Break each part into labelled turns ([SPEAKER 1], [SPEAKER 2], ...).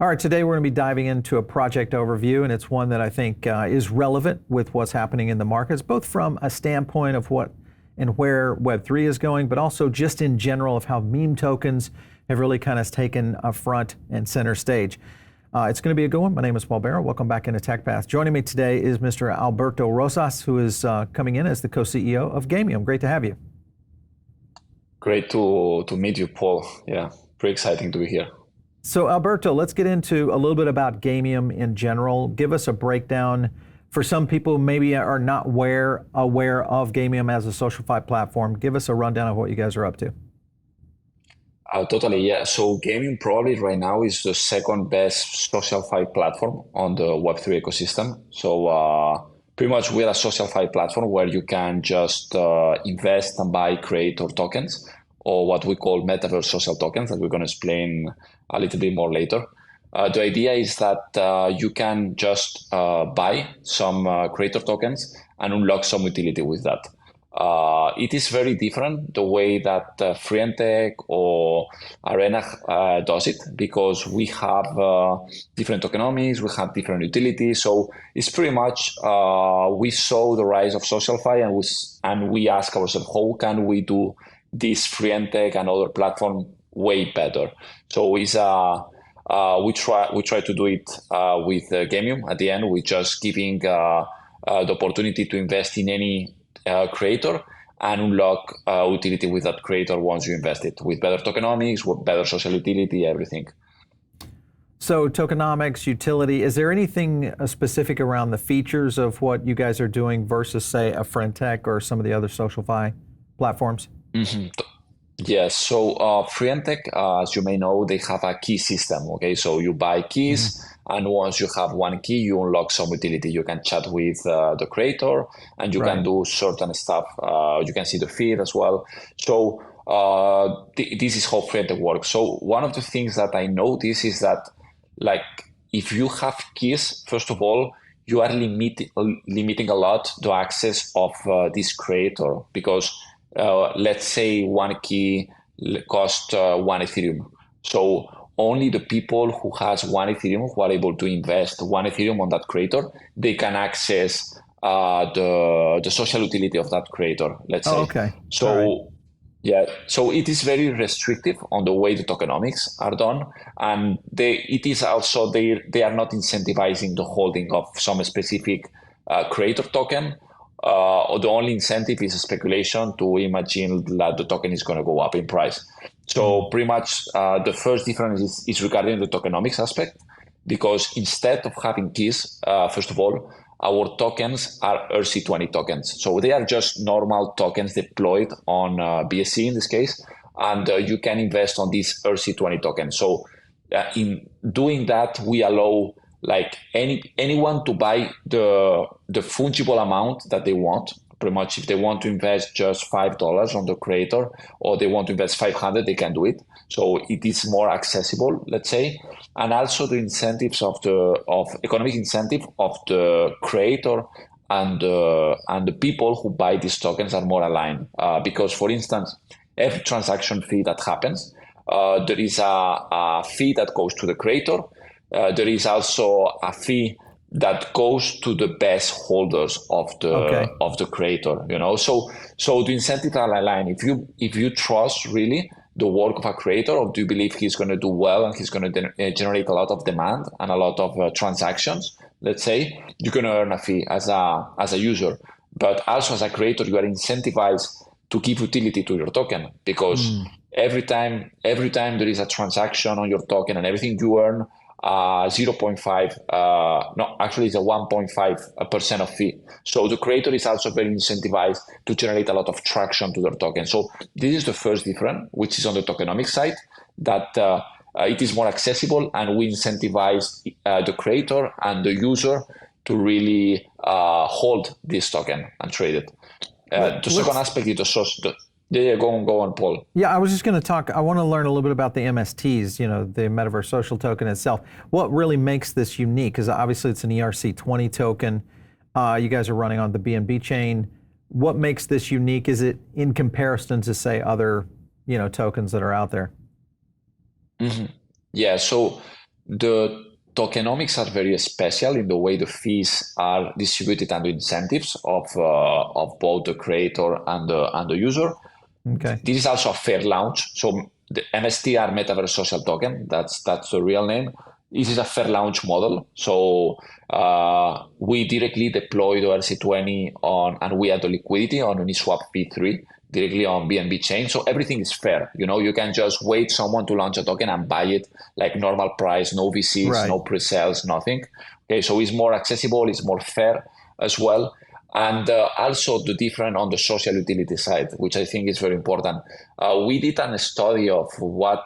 [SPEAKER 1] All right, today we're going to be diving into a project overview, and it's one that I think is relevant with what's happening in the markets, both from a standpoint of what and where Web3 is going, but also just in general of how meme tokens have really kind of taken a front and center stage. It's going to be a good one. My name is Paul Barrow. Welcome back into TechPath. Joining me today is Mr. Alberto Rosas, who is coming in as the co-CEO of Gamium. Great to have you.
[SPEAKER 2] Great to meet you, Paul. Yeah, pretty exciting to be here.
[SPEAKER 1] So Alberto, let's get into a little bit about Gamium in general. Give us a breakdown for some people who maybe are not aware of Gamium as a SocialFi platform. Give us a rundown of what you guys are up to.
[SPEAKER 2] Totally, yeah. So Gamium probably right now is the second best SocialFi platform on the Web3 ecosystem. So pretty much we're a SocialFi platform where you can just invest and buy creator tokens, or what we call Metaverse social tokens, that we're going to explain a little bit more later. The idea is that you can just buy some creator tokens and unlock some utility with that. It is very different the way that Friend.tech or Arena does it, because we have different tokenomics, we have different utilities. So it's pretty much we saw the rise of SocialFi and we ask ourselves, how can we do this Friend.tech and other platform way better? So it's we try to do it with Gamium. At the end, we're just giving the opportunity to invest in any creator and unlock utility with that creator once you invest it, with better tokenomics, with better social utility, everything.
[SPEAKER 1] So tokenomics, utility, is there anything specific around the features of what you guys are doing versus, say, a Friend.tech or some of the other SocialFi platforms?
[SPEAKER 2] Mm-hmm. Yes, so Friend.tech, as you may know, they have a key system, okay? So you buy keys, and once you have one key, you unlock some utility. You can chat with the creator, and you can do certain stuff. You can see the feed as well. So this is how Friend.tech works. So one of the things that I notice is that, like, if you have keys, first of all, you are limiting a lot the access of this creator, because let's say one key costs 1 Ethereum. So only the people who has 1 Ethereum, who are able to invest 1 Ethereum on that creator, they can access the social utility of that creator, let's say.
[SPEAKER 1] Okay.
[SPEAKER 2] So yeah, so it is very restrictive on the way the tokenomics are done, and it is also they are not incentivizing the holding of some specific creator token. The only incentive is speculation to imagine that the token is going to go up in price. So pretty much the first difference is regarding the tokenomics aspect, because instead of having keys, first of all, our tokens are ERC20 tokens. So they are just normal tokens deployed on BSC in this case, and you can invest on these ERC20 tokens. So in doing that, we allow like anyone to buy the fungible amount that they want. Pretty much, if they want to invest just $5 on the creator, or they want to invest 500, they can do it. So it is more accessible, let's say. And also the incentives of economic incentive of the creator and the people who buy these tokens are more aligned. Because, for instance, every transaction fee that happens, there is a fee that goes to the creator. There is also a fee that goes to the best holders of the creator. You know, so the incentives are aligned. If you trust really the work of a creator, or do you believe he's going to do well and he's going to generate a lot of demand and a lot of transactions, let's say, you're going to earn a fee as a user. But also as a creator, you are incentivized to give utility to your token, because every time there is a transaction on your token and everything, you earn 0.5, no, actually it's a 1.5% of fee. So the creator is also very incentivized to generate a lot of traction to their token. So this is the first difference, which is on the tokenomics side, that it is more accessible, and we incentivize the creator and the user to really hold this token and trade it. The second aspect is the source. Yeah, go on, Paul.
[SPEAKER 1] Yeah, I was just going to talk. I want to learn a little bit about the MSTs, the Metaverse Social Token itself. What really makes this unique? Because obviously it's an ERC20 token. You guys are running on the BNB chain. What makes this unique? Is it in comparison to, say, other tokens that are out there?
[SPEAKER 2] Mm-hmm. Yeah, so The tokenomics are very special in the way the fees are distributed and the incentives of both the creator and the user.
[SPEAKER 1] Okay.
[SPEAKER 2] This is also a fair launch. So the MST are Metaverse Social Token. That's the real name. This is a fair launch model. So we directly deployed ERC20 on, and we had the liquidity on Uniswap V3 directly on BNB chain. So everything is fair. You can just wait someone to launch a token and buy it like normal price, no VCs,
[SPEAKER 1] Right.
[SPEAKER 2] no pre-sales, nothing. Okay, so it's more accessible, it's more fair as well. And also the different on the social utility side, which I think is very important. We did a study of what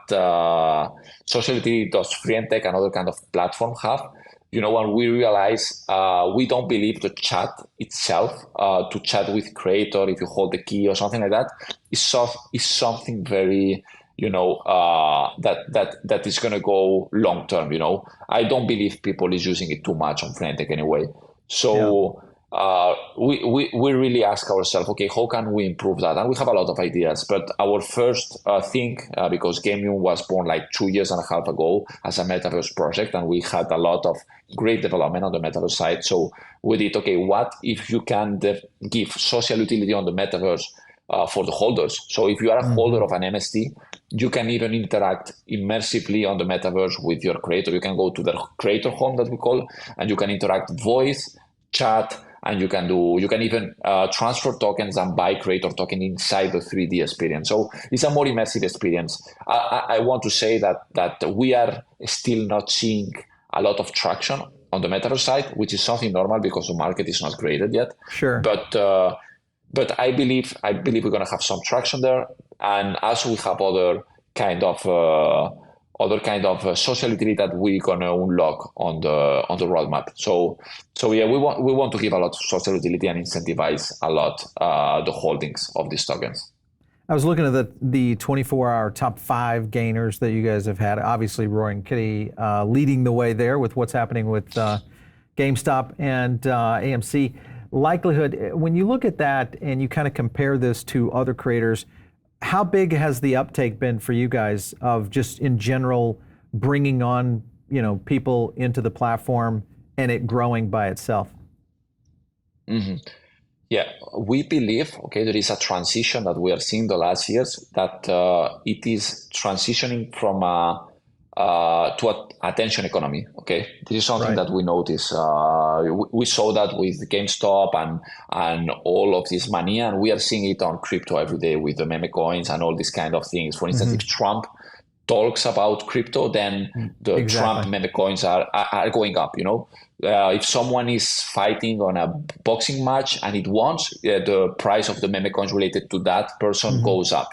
[SPEAKER 2] social utility does Friend.tech and other kind of platform have. When we realize we don't believe the chat itself, to chat with creator, if you hold the key or something like that, is something very, that is going to go long term. I don't believe people is using it too much on Friend.tech anyway. So.
[SPEAKER 1] Yeah.
[SPEAKER 2] We really ask ourselves, okay, how can we improve that? And we have a lot of ideas, but our first thing, because Gamium was born like 2.5 years ago as a Metaverse project, and we had a lot of great development on the Metaverse side. So we did, okay, what if you can give social utility on the Metaverse for the holders? So if you are a holder of an MST, you can even interact immersively on the Metaverse with your creator. You can go to the creator home that we call, and you can interact voice, chat, and you can even transfer tokens and buy creator token inside the 3D experience. So it's a more immersive experience. I want to say that we are still not seeing a lot of traction on the Metaverse side, which is something normal because the market is not created yet.
[SPEAKER 1] Sure.
[SPEAKER 2] But I believe we're going to have some traction there, and also we have other kind of social utility that we're gonna unlock on the roadmap. So yeah, we want to give a lot of social utility and incentivize a lot the holdings of these tokens.
[SPEAKER 1] I was looking at the 24-hour top 5 gainers that you guys have had. Obviously, Roaring Kitty leading the way there with what's happening with GameStop and AMC. Likelihood, when you look at that and you kind of compare this to other creators, how big has the uptake been for you guys of just in general bringing on, people into the platform and it growing by itself?
[SPEAKER 2] Mm-hmm. Yeah, we believe, okay, there is a transition that we are seeing the last years, that it is transitioning from to an attention economy. Okay, this is something
[SPEAKER 1] Right.
[SPEAKER 2] that we notice. We saw that with GameStop and all of this money, and we are seeing it on crypto every day with the meme coins and all these kind of things. For instance, if Trump talks about crypto, then the
[SPEAKER 1] Exactly.
[SPEAKER 2] Trump meme coins are going up. If someone is fighting on a boxing match and it wants, the price of the meme coins related to that person goes up.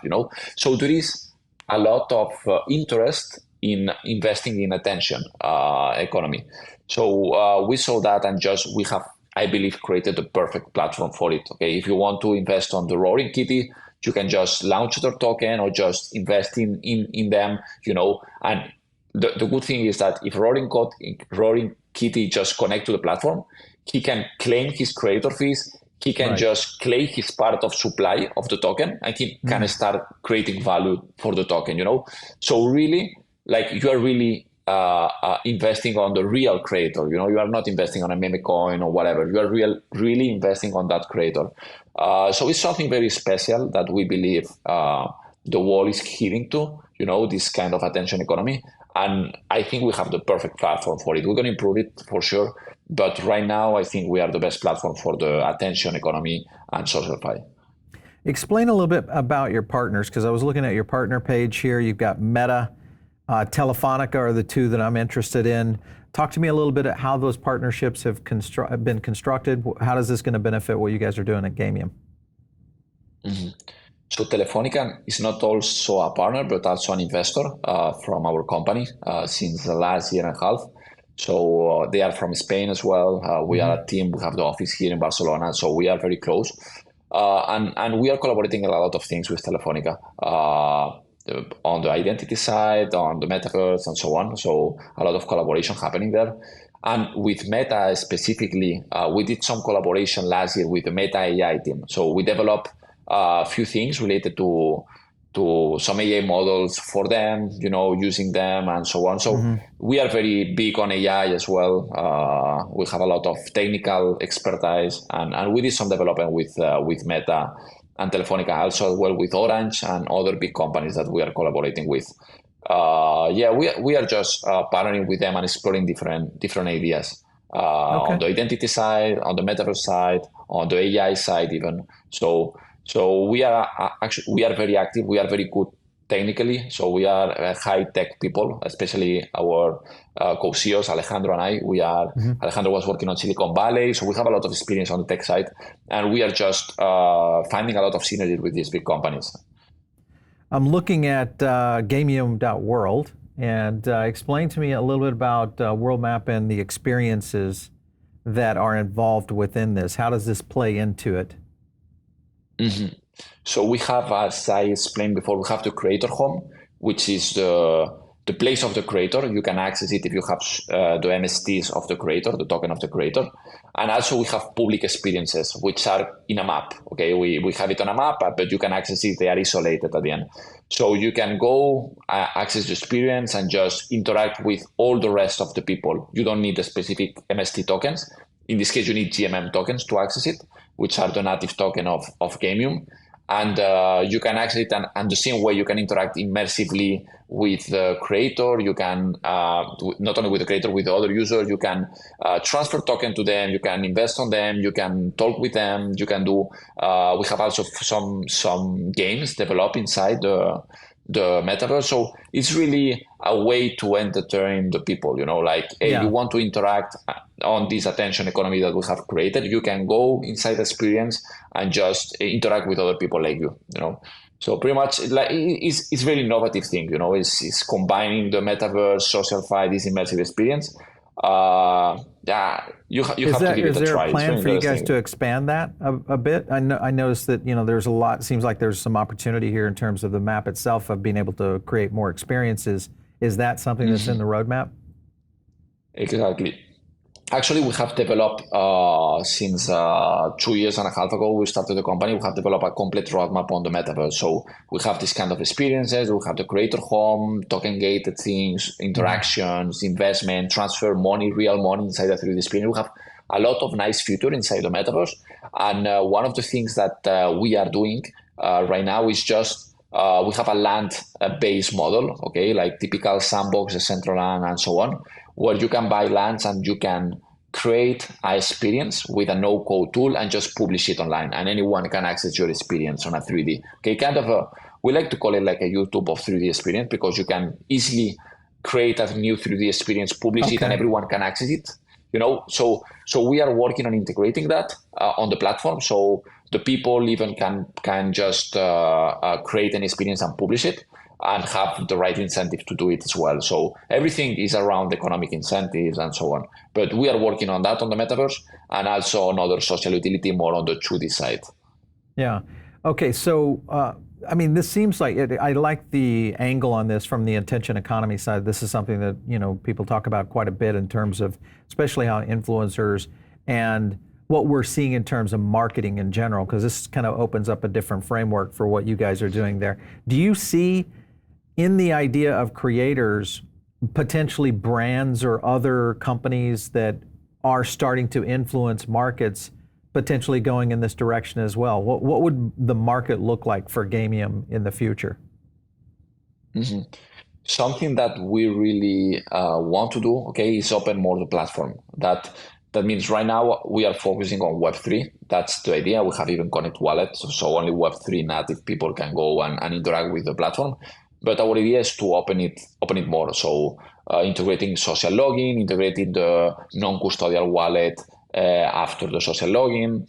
[SPEAKER 2] So there is a lot of interest in investing in attention economy. So we saw that, and we have, I believe, created the perfect platform for it. Okay, if you want to invest on the Roaring Kitty, you can just launch their token or just invest in them. And the good thing is that if Roaring Kitty just connect to the platform, he can claim his creator fees. He can just claim his part of supply of the token, and he can start creating value for the token. So really, like, you are really investing on the real creator. You are not investing on a meme coin or whatever. You are really investing on that creator. So it's something very special that we believe the world is heading to. This kind of attention economy, and I think we have the perfect platform for it. We're going to improve it for sure, but right now I think we are the best platform for the attention economy and SocialFi.
[SPEAKER 1] Explain a little bit about your partners, because I was looking at your partner page here. You've got Meta, Telefonica are the two that I'm interested in. Talk to me a little bit about how those partnerships have been constructed. How is this going to benefit what you guys are doing at Gamium?
[SPEAKER 2] Mm-hmm. So Telefonica is not also a partner, but also an investor from our company since the last 1.5 years. So they are from Spain as well. We are a team. We have the office here in Barcelona, so we are very close. And we are collaborating a lot of things with Telefonica on the identity side, on the metaverse, and so on. So a lot of collaboration happening there. And with Meta specifically, we did some collaboration last year with the Meta AI team. So we developed a few things related to to some AI models for them, using them and so on. So we are very big on AI as well. We have a lot of technical expertise, and we did some development with Meta and Telefonica, also as well with Orange and other big companies that we are collaborating with. We are just partnering with them and exploring different ideas on the identity side, on the metaverse side, on the AI side even. So we are we are very active. We are very good technically. So we are high tech people, especially our co-CEOs, Alejandro and I. Alejandro was working on Silicon Valley, so we have a lot of experience on the tech side, and we are just finding a lot of synergy with these big companies.
[SPEAKER 1] I'm looking at Gamium.world, and explain to me a little bit about World Map and the experiences that are involved within this. How does this play into it?
[SPEAKER 2] So we have, as I explained before, we have the creator home, which is the place of the creator. You can access it if you have the MSTs of the creator, the token of the creator. And also we have public experiences, which are in a map. Okay, we have it on a map, but you can access it. They are isolated at the end. So you can go access the experience and just interact with all the rest of the people. You don't need the specific MST tokens. In this case, you need GMM tokens to access it, which are the native token of Gamium. And you can access it, and the same way you can interact immersively with the creator. You can, not only with the creator, with the other users, you can transfer token to them, you can invest on them, you can talk with them, you can do, we have also some games developed inside the metaverse. So it's really a way to entertain the people, like, hey, you want to interact on this attention economy that we have created, you can go inside the experience and just interact with other people like you, So pretty much like it's very innovative thing, it's combining the metaverse, SocialFi, this immersive experience. You have to give it a try.
[SPEAKER 1] Is there a plan for you guys to expand that a bit? I noticed that there's a lot. It seems like there's some opportunity here in terms of the map itself of being able to create more experiences. Is that something that's in the roadmap?
[SPEAKER 2] Exactly. Actually, we have developed since 2 years and a half ago, we started the company, we have developed a complete roadmap on the metaverse. So we have this kind of experiences, we have the creator home, token gated things, interactions, investment, transfer money, real money inside the 3D experience. We have a lot of nice features inside the metaverse. And one of the things that we are doing right now is just we have a land-based model, okay, like typical sandbox, a central land, and so on, where you can buy lands and you can create an experience with a no-code tool and just publish it online, and anyone can access your experience on a 3D. Okay, kind of we like to call it like a YouTube of 3D experience, because you can easily create a new 3D experience, publish it, and everyone can access it. So we are working on integrating that on the platform, so the people even can just create an experience and publish it, and have the right incentive to do it as well. So everything is around economic incentives and so on. But we are working on that on the metaverse, and also on other social utility, more on the 2D side.
[SPEAKER 1] Yeah. Okay. So, this seems like I like the angle on this from the attention economy side. This is something that people talk about quite a bit in terms of, especially how influencers and what we're seeing in terms of marketing in general, because this kind of opens up a different framework for what you guys are doing there. Do you see in the idea of creators, potentially brands or other companies that are starting to influence markets, potentially going in this direction as well? What would the market look like for Gamium in the future?
[SPEAKER 2] Something that we really want to do, okay, is open more the platform. That means right now we are focusing on Web3. That's the idea. We have even Connect Wallet, so only Web3 native people can go and interact with the platform. But our idea is to open it more. So integrating social login, integrating the non-custodial wallet after the social login,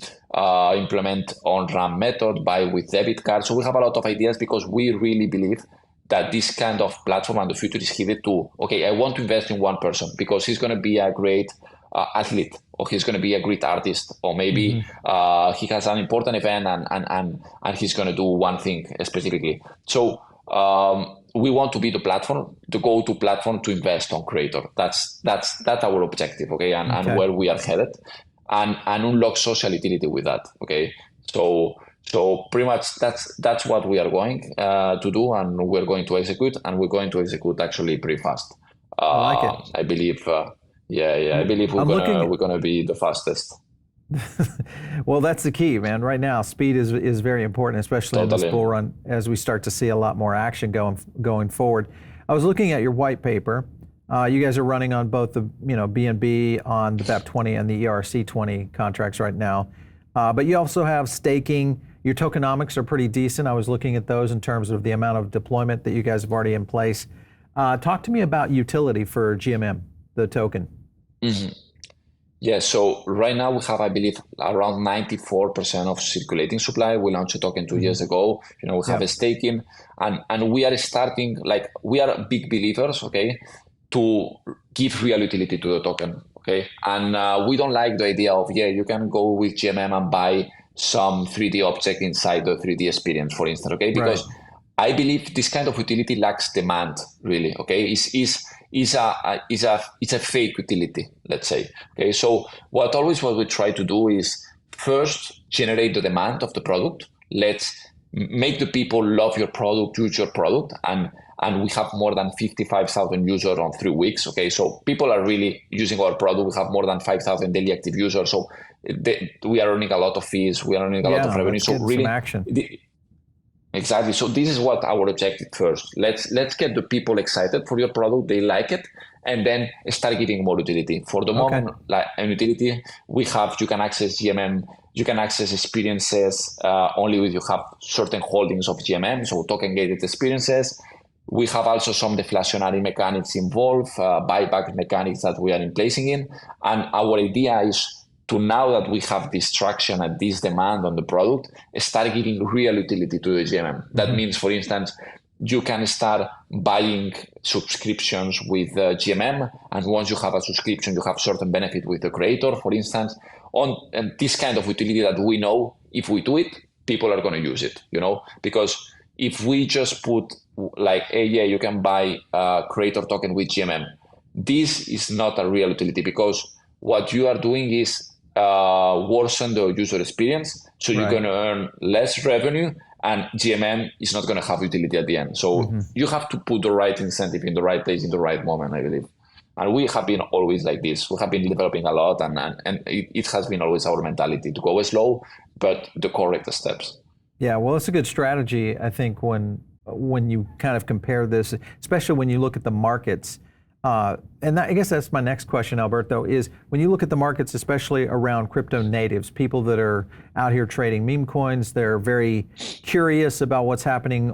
[SPEAKER 2] implement on-ramp method, buy with debit card. So we have a lot of ideas, because we really believe that this kind of platform and the future is headed to, okay, I want to invest in one person because he's going to be a great athlete, or he's going to be a great artist, or maybe he has an important event and he's going to do one thing specifically. So we want to be the platform, the go-to platform to invest on creator. That's our objective, okay, and where we are headed, and unlock social utility with that, okay. So So pretty much that's what we are going to do, and we're going to execute, and we're going to execute actually pretty fast.
[SPEAKER 1] I like it.
[SPEAKER 2] I believe, I believe
[SPEAKER 1] I'm looking.
[SPEAKER 2] we're gonna be the fastest.
[SPEAKER 1] Well, that's the key, man. Right now, speed is very important, especially in this
[SPEAKER 2] Totally.
[SPEAKER 1] bull run, as we start to see a lot more action going forward. I was looking at your white paper. You guys are running on both the BNB on the BEP20 and the ERC20 contracts right now, but you also have staking. Your tokenomics are pretty decent. I was looking at those in terms of the amount of deployment that you guys have already in place. Talk to me about utility for GMM, the token.
[SPEAKER 2] Mhm. Yeah, so right now we have, I believe, around 94% of circulating supply. We launched a token 2 years ago. We have a staking, and we are starting, like, we are big believers, okay, to give real utility to the token, okay? And we don't like the idea of, you can go with GMM and buy some 3D object inside the 3D experience, for instance, okay?
[SPEAKER 1] Right.
[SPEAKER 2] Because I believe this kind of utility lacks demand, really, okay? Is a fake utility, let's say. Okay, so what we try to do is first generate the demand of the product. Let's make the people love your product, use your product, and we have more than 55,000 users on 3 weeks. Okay, so people are really using our product. We have more than 5,000 daily active users. So we are earning a lot of fees. We are earning a lot of revenue.
[SPEAKER 1] Let's
[SPEAKER 2] So
[SPEAKER 1] get
[SPEAKER 2] really,
[SPEAKER 1] some action.
[SPEAKER 2] Exactly. So this is what our objective first. Let's get the people excited for your product. They like it, and then start giving more utility. For the moment, like an utility, we have, you can access GMM, you can access experiences only if you have certain holdings of GMM, so token gated experiences. We have also some deflationary mechanics involved, buyback mechanics that we are in placing in, and our idea is to, now that we have this traction and this demand on the product, start giving real utility to the GMM. That means, for instance, you can start buying subscriptions with GMM, and once you have a subscription, you have certain benefit with the creator, for instance, and this kind of utility that we know if we do it, people are going to use it, because if we just put like, hey, you can buy a creator token with GMM, this is not a real utility, because what you are doing is worsen the user experience, so you're going to earn less revenue, and GMM is not going to have utility at the end. So you have to put the right incentive in the right place in the right moment, I believe. And we have been always like this. We have been developing a lot, and it has been always our mentality to go slow, but the correct steps.
[SPEAKER 1] Yeah, well, it's a good strategy, I think, when you kind of compare this, especially when you look at the markets. And I guess that's my next question, Alberto, is when you look at the markets, especially around crypto natives, people that are out here trading meme coins, they're very curious about what's happening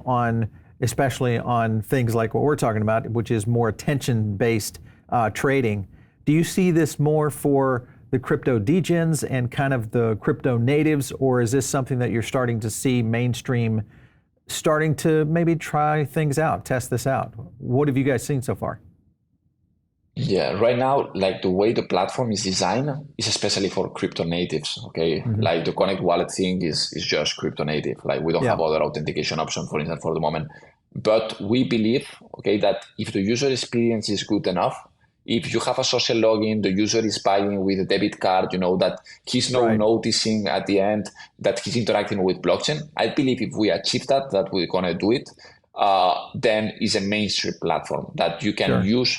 [SPEAKER 1] especially on things like what we're talking about, which is more attention-based trading. Do you see this more for the crypto degens and kind of the crypto natives, or is this something that you're starting to see mainstream starting to maybe try things out, test this out? What have you guys seen so far?
[SPEAKER 2] Yeah, right now, like the way the platform is designed is especially for crypto natives. Okay, like the Connect Wallet thing is just crypto native. Like we don't have other authentication option, for instance, for the moment. But we believe, okay, that if the user experience is good enough, if you have a social login, the user is buying with a debit card, that he's not noticing at the end that he's interacting with blockchain. I believe if we achieve that we're gonna do it, then it's a mainstream platform that you can use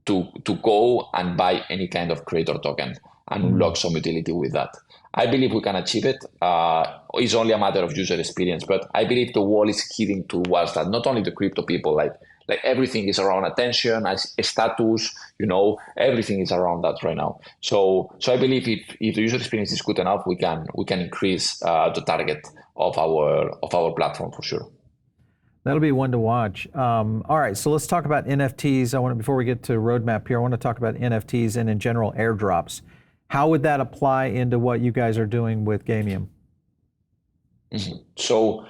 [SPEAKER 2] to go and buy any kind of creator token and unlock some utility with that. I believe we can achieve it. It's only a matter of user experience, but I believe the world is heading towards that. Not only the crypto people, like everything is around attention, status, everything is around that right now. So I believe if the user experience is good enough, we can increase the target of our platform for sure.
[SPEAKER 1] That'll be one to watch. All right, so let's talk about NFTs. Before we get to roadmap here, I want to talk about NFTs and in general airdrops. How would that apply into what you guys are doing with Gamium?
[SPEAKER 2] So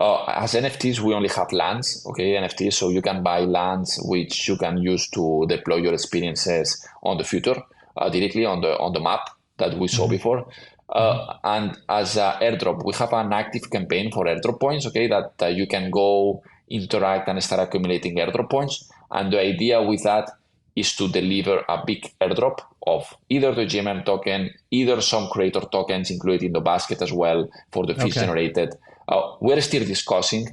[SPEAKER 2] as NFTs, we only have lands, okay, NFTs. So you can buy lands which you can use to deploy your experiences on the future directly on the map that we saw before. And as an airdrop, we have an active campaign for airdrop points, okay, that you can go interact and start accumulating airdrop points. And the idea with that is to deliver a big airdrop of either the Gamium token, either some creator tokens included in the basket as well for the fees generated. We're still discussing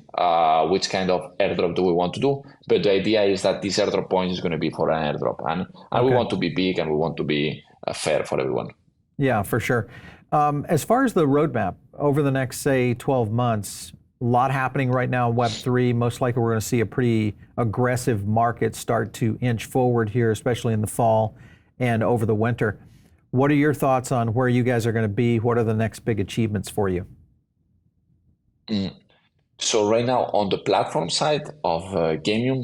[SPEAKER 2] which kind of airdrop do we want to do, but the idea is that this airdrop point is going to be for an airdrop, and we want to be big and we want to be fair for everyone.
[SPEAKER 1] Yeah, for sure. As far as the roadmap over the next, say, 12 months, a lot happening right now in Web3. Most likely we're going to see a pretty aggressive market start to inch forward here, especially in the fall and over the winter. What are your thoughts on where you guys are going to be? What are the next big achievements for you?
[SPEAKER 2] So right now on the platform side of Gamium,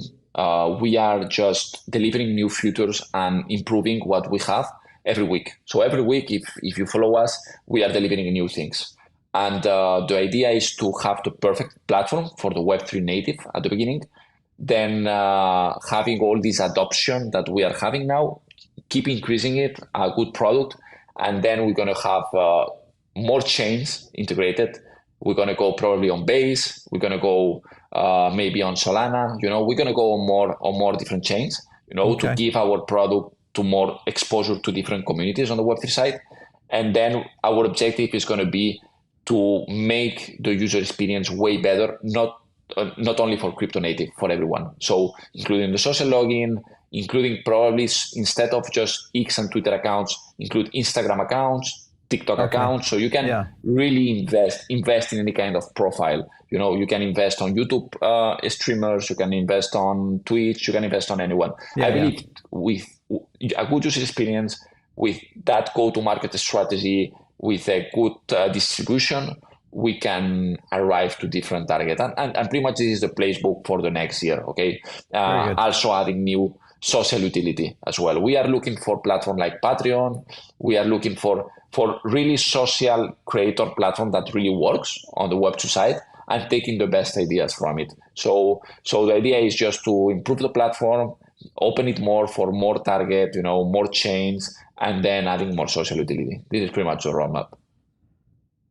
[SPEAKER 2] we are just delivering new features and improving what we have every week. So every week, if you follow us, we are delivering new things. And the idea is to have the perfect platform for the Web3 native at the beginning. Then having all this adoption that we are having now, keep increasing it, a good product. And then we're going to have more chains integrated. We're going to go probably on Base. We're going to go maybe on Solana. We're going to go on more different chains, to give our product to more exposure to different communities on the Web3 side. And then our objective is going to be to make the user experience way better, not only for crypto native, for everyone. So including the social login, including probably instead of just X and Twitter accounts, include Instagram accounts, TikTok accounts. So you can really invest in any kind of profile. You can invest on YouTube streamers, you can invest on Twitch, you can invest on anyone. I believe with a good user experience, with that go-to-market strategy, with a good distribution, we can arrive to different targets. And pretty much this is the playbook for the next year, okay? Also adding new social utility as well. We are looking for platform like Patreon. We are looking for really social creator platform that really works on the Web2 side and taking the best ideas from it. So the idea is just to improve the platform, open it more for more target, more chains, and then adding more social utility. This is pretty much the roadmap.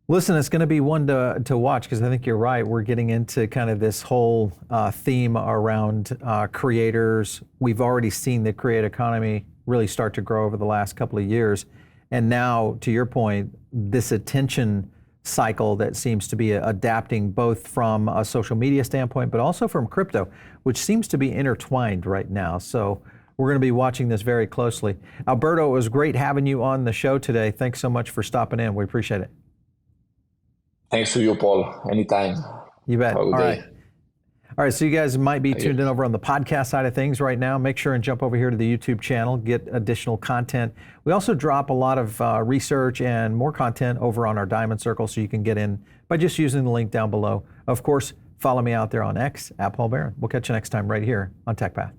[SPEAKER 1] Listen, it's going to be one to watch because I think you're right. We're getting into kind of this whole theme around creators. We've already seen the creator economy really start to grow over the last couple of years. And now, to your point, this attention cycle that seems to be adapting both from a social media standpoint, but also from crypto, which seems to be intertwined right now. So we're going to be watching this very closely. Alberto, it was great having you on the show today. Thanks so much for stopping in. We appreciate it.
[SPEAKER 2] Thanks to you, Paul. Anytime.
[SPEAKER 1] You bet.
[SPEAKER 2] Have a good day.
[SPEAKER 1] All right, so you guys might be tuned in over on the podcast side of things right now. Make sure and jump over here to the YouTube channel, get additional content. We also drop a lot of research and more content over on our Diamond Circle, so you can get in by just using the link down below. Of course, follow me out there on X, @PaulBaron. We'll catch you next time right here on TechPath.